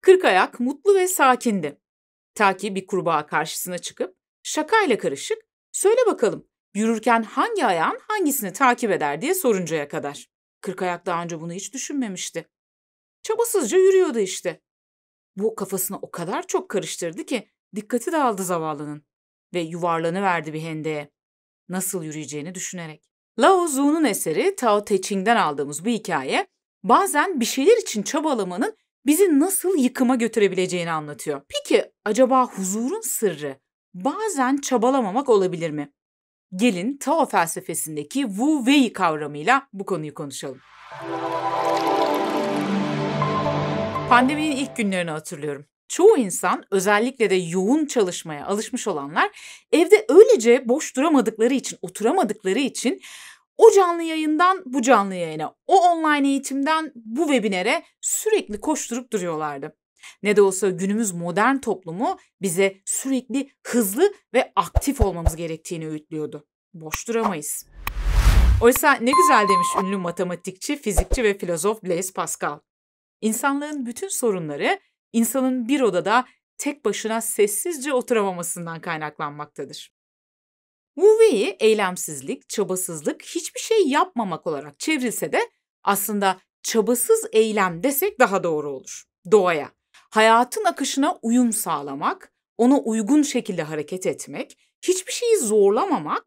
Kırkayak mutlu ve sakindi. Ta ki bir kurbağa karşısına çıkıp şakayla karışık "Söyle bakalım, yürürken hangi ayağın hangisini takip eder?" diye soruncaya kadar. Kırkayak daha önce bunu hiç düşünmemişti. Çabasızca yürüyordu işte. Bu kafasını o kadar çok karıştırdı ki dikkati dağıldı zavallının ve yuvarlanıverdi bir hendeğe, nasıl yürüyeceğini düşünerek. Lao Tzu'nun eseri Tao Te Ching'den aldığımız bu hikaye bazen bir şeyler için çabalamanın bizi nasıl yıkıma götürebileceğini anlatıyor. Peki acaba huzurun sırrı bazen çabalamamak olabilir mi? Gelin Tao felsefesindeki Wu Wei kavramıyla bu konuyu konuşalım. Pandeminin ilk günlerini hatırlıyorum. Çoğu insan, özellikle de yoğun çalışmaya alışmış olanlar, evde öylece boş duramadıkları için, oturamadıkları için o canlı yayından bu canlı yayına, o online eğitimden bu webinere sürekli koşturup duruyorlardı. Ne de olsa günümüz modern toplumu bize sürekli hızlı ve aktif olmamız gerektiğini öğütlüyordu. Boş duramayız. Oysa ne güzel demiş ünlü matematikçi, fizikçi ve filozof Blaise Pascal. İnsanlığın bütün sorunları insanın bir odada tek başına sessizce oturamamasından kaynaklanmaktadır. Wu Wei'yi eylemsizlik, çabasızlık, hiçbir şey yapmamak olarak çevrilse de aslında çabasız eylem desek daha doğru olur. Doğaya, hayatın akışına uyum sağlamak, ona uygun şekilde hareket etmek, hiçbir şeyi zorlamamak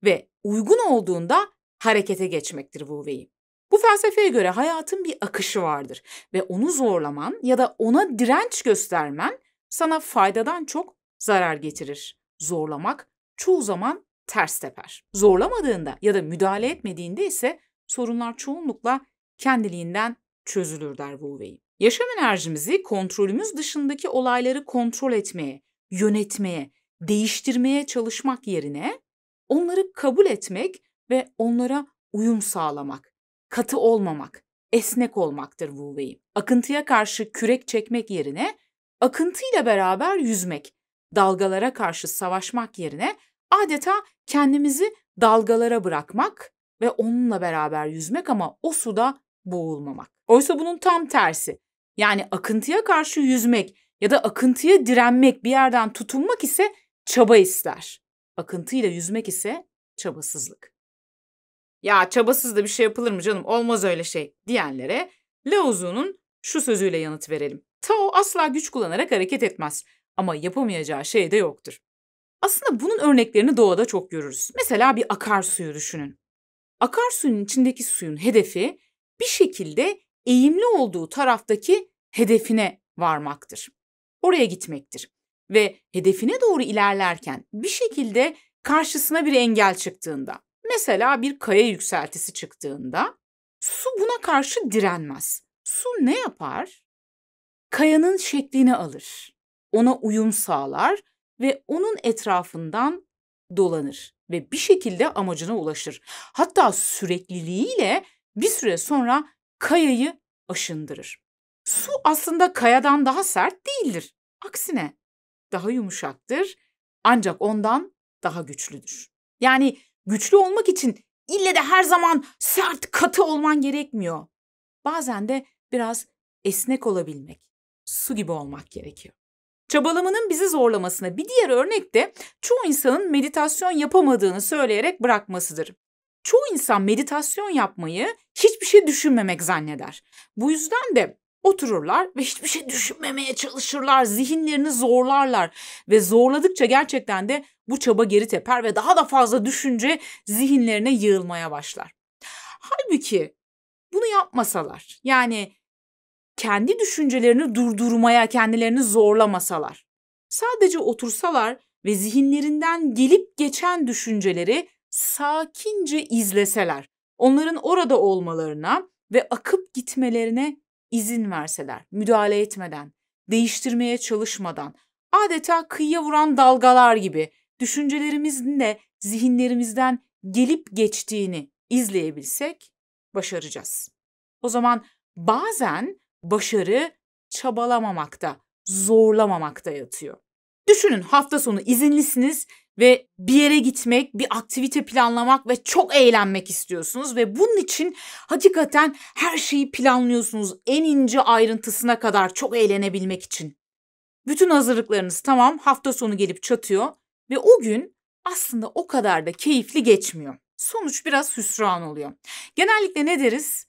ve uygun olduğunda harekete geçmektir Wu Wei. Bu felsefeye göre hayatın bir akışı vardır ve onu zorlaman ya da ona direnç göstermen sana faydadan çok zarar getirir. Zorlamak çoğu zaman ters teper. Zorlamadığında ya da müdahale etmediğinde ise sorunlar çoğunlukla kendiliğinden çözülür der Wu Wei. Yaşam enerjimizi kontrolümüz dışındaki olayları kontrol etmeye, yönetmeye, değiştirmeye çalışmak yerine onları kabul etmek ve onlara uyum sağlamak, katı olmamak, esnek olmaktır Wu Wei. Akıntıya karşı kürek çekmek yerine akıntıyla beraber yüzmek, dalgalara karşı savaşmak yerine adeta kendimizi dalgalara bırakmak ve onunla beraber yüzmek ama o suda boğulmamak. Oysa bunun tam tersi. Yani akıntıya karşı yüzmek ya da akıntıya direnmek, bir yerden tutunmak ise çaba ister. Akıntıyla yüzmek ise çabasızlık. "Ya çabasız da bir şey yapılır mı canım, olmaz öyle şey" diyenlere Lao Tzu'nun şu sözüyle yanıt verelim. Tao asla güç kullanarak hareket etmez ama yapamayacağı şey de yoktur. Aslında bunun örneklerini doğada çok görürüz. Mesela bir akarsuyu düşünün. Akarsuyun içindeki suyun hedefi bir şekilde eğimli olduğu taraftaki hedefine varmaktır. Oraya gitmektir. Ve hedefine doğru ilerlerken bir şekilde karşısına bir engel çıktığında, mesela bir kaya yükseltisi çıktığında su buna karşı direnmez. Su ne yapar? Kayanın şeklini alır. Ona uyum sağlar ve onun etrafından dolanır ve bir şekilde amacına ulaşır. Hatta sürekliliğiyle bir süre sonra kayayı aşındırır. Su aslında kayadan daha sert değildir. Aksine daha yumuşaktır ancak ondan daha güçlüdür. Yani güçlü olmak için ille de her zaman sert, katı olman gerekmiyor. Bazen de biraz esnek olabilmek, su gibi olmak gerekiyor. Çabalamanın bizi zorlamasına bir diğer örnek de çoğu insanın meditasyon yapamadığını söyleyerek bırakmasıdır. Çoğu insan meditasyon yapmayı hiçbir şey düşünmemek zanneder. Bu yüzden de otururlar ve hiçbir şey düşünmemeye çalışırlar, zihinlerini zorlarlar ve zorladıkça gerçekten de bu çaba geri teper ve daha da fazla düşünce zihinlerine yığılmaya başlar. Halbuki bunu yapmasalar, yani kendi düşüncelerini durdurmaya kendilerini zorlamasalar, sadece otursalar ve zihinlerinden gelip geçen düşünceleri sakince izleseler, onların orada olmalarına ve akıp gitmelerine izin verseler, müdahale etmeden, değiştirmeye çalışmadan, adeta kıyıya vuran dalgalar gibi düşüncelerimizin de zihinlerimizden gelip geçtiğini izleyebilsek başaracağız. O zaman bazen başarı çabalamamakta, zorlamamakta yatıyor. Düşünün, hafta sonu izinlisiniz ve bir yere gitmek, bir aktivite planlamak ve çok eğlenmek istiyorsunuz ve bunun için hakikaten her şeyi planlıyorsunuz en ince ayrıntısına kadar çok eğlenebilmek için. Bütün hazırlıklarınız tamam, hafta sonu gelip çatıyor ve o gün aslında o kadar da keyifli geçmiyor. Sonuç biraz hüsran oluyor. Genellikle ne deriz?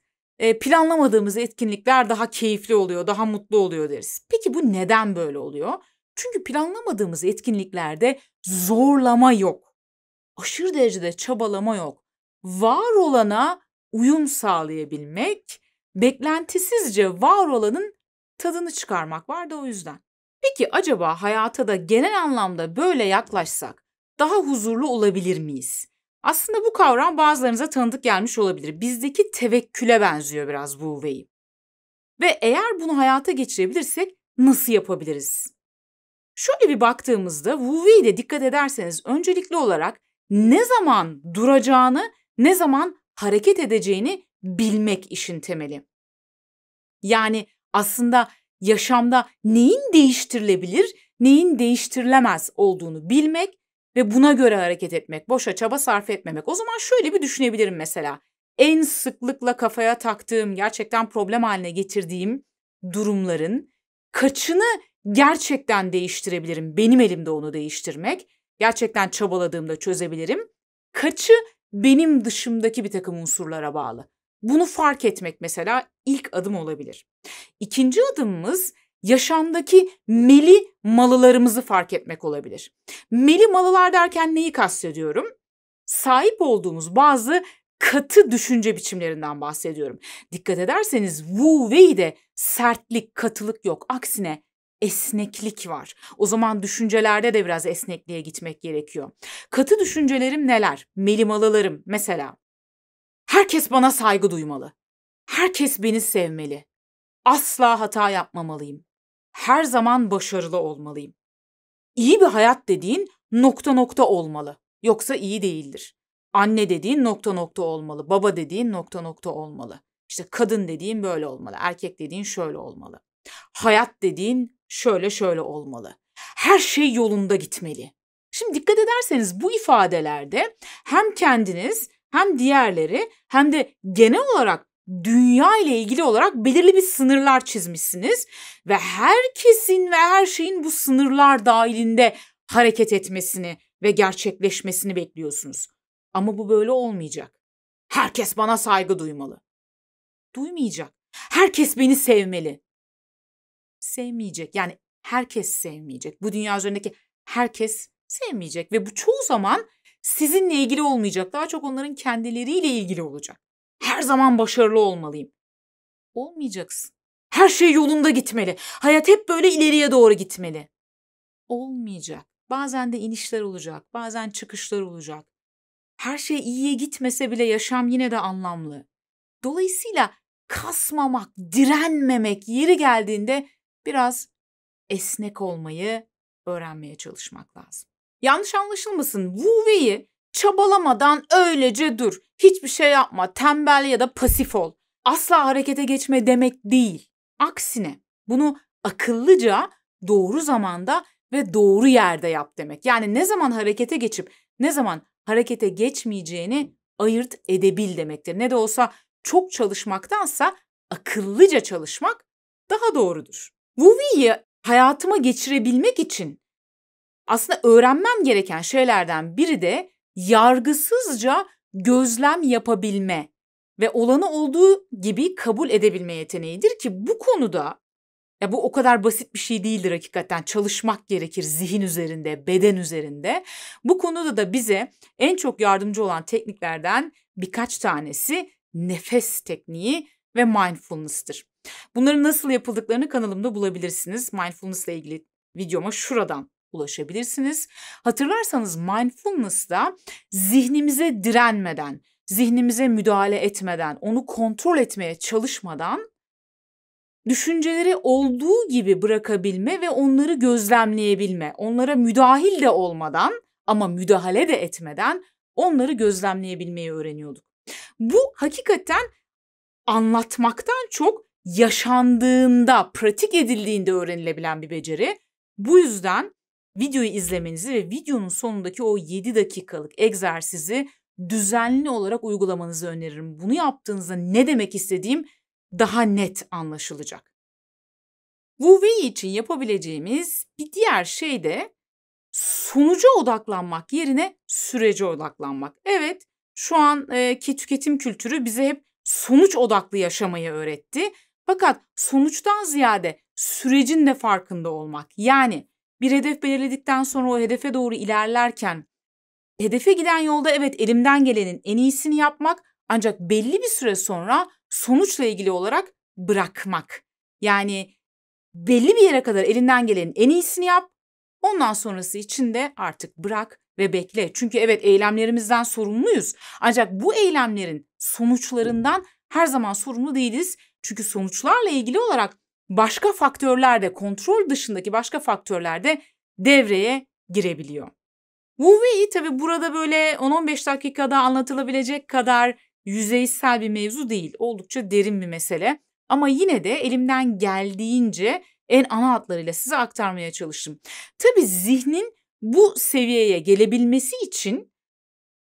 Planlamadığımız etkinlikler daha keyifli oluyor, daha mutlu oluyor deriz. Peki bu neden böyle oluyor? Çünkü planlamadığımız etkinliklerde zorlama yok. Aşırı derecede çabalama yok. Var olana uyum sağlayabilmek, beklentisizce var olanın tadını çıkarmak var da o yüzden. Peki acaba hayata da genel anlamda böyle yaklaşsak daha huzurlu olabilir miyiz? Aslında bu kavram bazılarınıza tanıdık gelmiş olabilir. Bizdeki tevekküle benziyor biraz Wu Wei. Ve eğer bunu hayata geçirebilirsek nasıl yapabiliriz? Şöyle bir baktığımızda Wu Wei'de dikkat ederseniz öncelikli olarak ne zaman duracağını, ne zaman hareket edeceğini bilmek işin temeli. Yani aslında yaşamda neyin değiştirilebilir, neyin değiştirilemez olduğunu bilmek ve buna göre hareket etmek, boşa çaba sarf etmemek. O zaman şöyle bir düşünebilirim mesela. En sıklıkla kafaya taktığım, gerçekten problem haline getirdiğim durumların kaçını gerçekten değiştirebilirim? Benim elimde onu değiştirmek. Gerçekten çabaladığımda çözebilirim. Kaçı benim dışımdaki bir takım unsurlara bağlı. Bunu fark etmek mesela ilk adım olabilir. İkinci adımımız yaşamdaki meli malılarımızı fark etmek olabilir. Meli malılar derken neyi kastediyorum? Sahip olduğumuz bazı katı düşünce biçimlerinden bahsediyorum. Dikkat ederseniz Wu Wei'de sertlik, katılık yok. Aksine esneklik var. O zaman düşüncelerde de biraz esnekliğe gitmek gerekiyor. Katı düşüncelerim neler? Meli malılarım mesela. Herkes bana saygı duymalı. Herkes beni sevmeli. Asla hata yapmamalıyım. Her zaman başarılı olmalıyım. İyi bir hayat dediğin nokta nokta olmalı. Yoksa iyi değildir. Anne dediğin nokta nokta olmalı. Baba dediğin nokta nokta olmalı. İşte kadın dediğin böyle olmalı. Erkek dediğin şöyle olmalı. Hayat dediğin şöyle şöyle olmalı. Her şey yolunda gitmeli. Şimdi dikkat ederseniz bu ifadelerde hem kendiniz hem diğerleri hem de genel olarak dünya ile ilgili olarak belirli bir sınırlar çizmişsiniz ve herkesin ve her şeyin bu sınırlar dahilinde hareket etmesini ve gerçekleşmesini bekliyorsunuz. Ama bu böyle olmayacak. Herkes bana saygı duymalı. Duymayacak. Herkes beni sevmeli. Sevmeyecek. Yani herkes sevmeyecek. Bu dünya üzerindeki herkes sevmeyecek ve bu çoğu zaman sizinle ilgili olmayacak. Daha çok onların kendileriyle ilgili olacak. Her zaman başarılı olmalıyım. Olmayacaksın. Her şey yolunda gitmeli. Hayat hep böyle ileriye doğru gitmeli. Olmayacak. Bazen de inişler olacak. Bazen çıkışlar olacak. Her şey iyiye gitmese bile yaşam yine de anlamlı. Dolayısıyla kasmamak, direnmemek yeri geldiğinde biraz esnek olmayı öğrenmeye çalışmak lazım. Yanlış anlaşılmasın. Wu Wei'yi çabalamadan öylece dur. Hiçbir şey yapma, tembel ya da pasif ol. Asla harekete geçme demek değil. Aksine bunu akıllıca, doğru zamanda ve doğru yerde yap demek. Yani ne zaman harekete geçip ne zaman harekete geçmeyeceğini ayırt edebil demektir. Ne de olsa çok çalışmaktansa akıllıca çalışmak daha doğrudur. Wu Wei'yi hayatıma geçirebilmek için aslında öğrenmem gereken şeylerden biri de yargısızca gözlem yapabilme ve olanı olduğu gibi kabul edebilme yeteneğidir ki bu konuda ya bu o kadar basit bir şey değildir hakikaten. Çalışmak gerekir zihin üzerinde, beden üzerinde. Bu konuda da bize en çok yardımcı olan tekniklerden birkaç tanesi nefes tekniği ve mindfulness'tır. Bunların nasıl yapıldıklarını kanalımda bulabilirsiniz. Mindfulness ile ilgili videoma şuradan ulaşabilirsiniz. Hatırlarsanız mindfulness'da zihnimize direnmeden, zihnimize müdahale etmeden, onu kontrol etmeye çalışmadan düşünceleri olduğu gibi bırakabilme ve onları gözlemleyebilme, onlara müdahil de olmadan ama müdahale de etmeden onları gözlemleyebilmeyi öğreniyorduk. Bu hakikaten anlatmaktan çok yaşandığında, pratik edildiğinde öğrenilebilen bir beceri. Bu yüzden videoyu izlemenizi ve videonun sonundaki o 7 dakikalık egzersizi düzenli olarak uygulamanızı öneririm. Bunu yaptığınızda ne demek istediğim daha net anlaşılacak. Wu Wei için yapabileceğimiz bir diğer şey de sonuca odaklanmak yerine sürece odaklanmak. Evet, şu anki tüketim kültürü bize hep sonuç odaklı yaşamayı öğretti. Fakat sonuçtan ziyade sürecin de farkında olmak. Yani bir hedef belirledikten sonra o hedefe doğru ilerlerken hedefe giden yolda evet elimden gelenin en iyisini yapmak ancak belli bir süre sonra sonuçla ilgili olarak bırakmak. Yani belli bir yere kadar elinden gelenin en iyisini yap. Ondan sonrası için de artık bırak ve bekle. Çünkü evet eylemlerimizden sorumluyuz. Ancak bu eylemlerin sonuçlarından her zaman sorumlu değiliz. Çünkü sonuçlarla ilgili olarak başka faktörler de, kontrol dışındaki başka faktörler de devreye girebiliyor. Wu Wei tabii burada böyle 10-15 dakikada anlatılabilecek kadar yüzeysel bir mevzu değil. Oldukça derin bir mesele. Ama yine de elimden geldiğince en ana hatlarıyla size aktarmaya çalıştım. Tabii zihnin bu seviyeye gelebilmesi için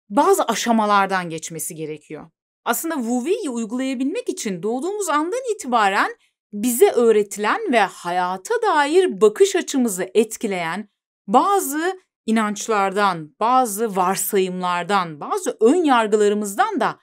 bazı aşamalardan geçmesi gerekiyor. Aslında Wu Wei'yi uygulayabilmek için doğduğumuz andan itibaren bize öğretilen ve hayata dair bakış açımızı etkileyen bazı inançlardan, bazı varsayımlardan, bazı ön yargılarımızdan da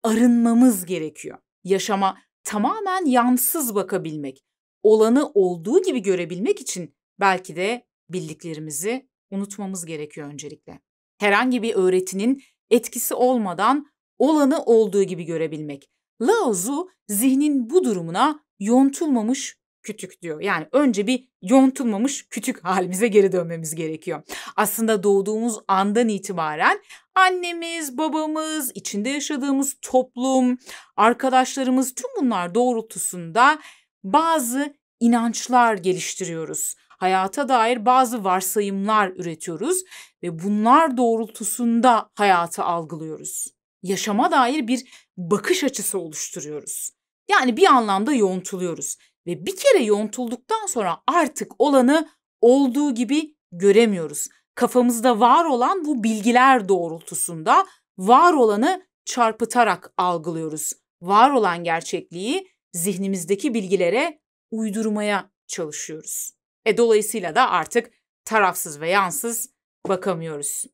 arınmamız gerekiyor. Yaşama tamamen yansız bakabilmek, olanı olduğu gibi görebilmek için belki de bildiklerimizi unutmamız gerekiyor öncelikle. Herhangi bir öğretinin etkisi olmadan olanı olduğu gibi görebilmek. Lao Tzu zihnin bu durumuna yontulmamış kütük diyor. Yani önce bir yontulmamış kütük halimize geri dönmemiz gerekiyor. Aslında doğduğumuz andan itibaren annemiz, babamız, içinde yaşadığımız toplum, arkadaşlarımız tüm bunlar doğrultusunda bazı inançlar geliştiriyoruz. Hayata dair bazı varsayımlar üretiyoruz ve bunlar doğrultusunda hayatı algılıyoruz. Yaşama dair bir bakış açısı oluşturuyoruz. Yani bir anlamda yontuluyoruz ve bir kere yontulduktan sonra artık olanı olduğu gibi göremiyoruz. Kafamızda var olan bu bilgiler doğrultusunda var olanı çarpıtarak algılıyoruz. Var olan gerçekliği zihnimizdeki bilgilere uydurmaya çalışıyoruz. Dolayısıyla da artık tarafsız ve yansız bakamıyoruz.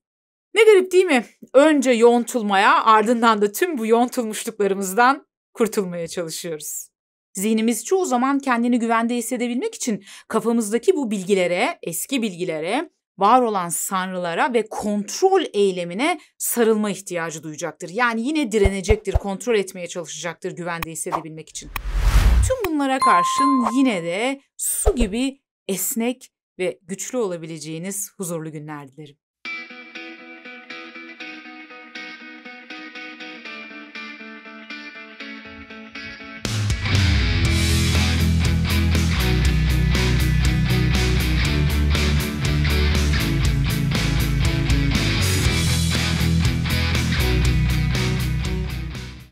Ne garip değil mi? Önce yontulmaya, ardından da tüm bu yontulmuşluklarımızdan kurtulmaya çalışıyoruz. Zihnimiz çoğu zaman kendini güvende hissedebilmek için kafamızdaki bu bilgilere, eski bilgilere, var olan sanrılara ve kontrol eylemine sarılma ihtiyacı duyacaktır. Yani yine direnecektir, kontrol etmeye çalışacaktır güvende hissedebilmek için. Tüm bunlara karşın yine de su gibi esnek ve güçlü olabileceğiniz huzurlu günler dilerim.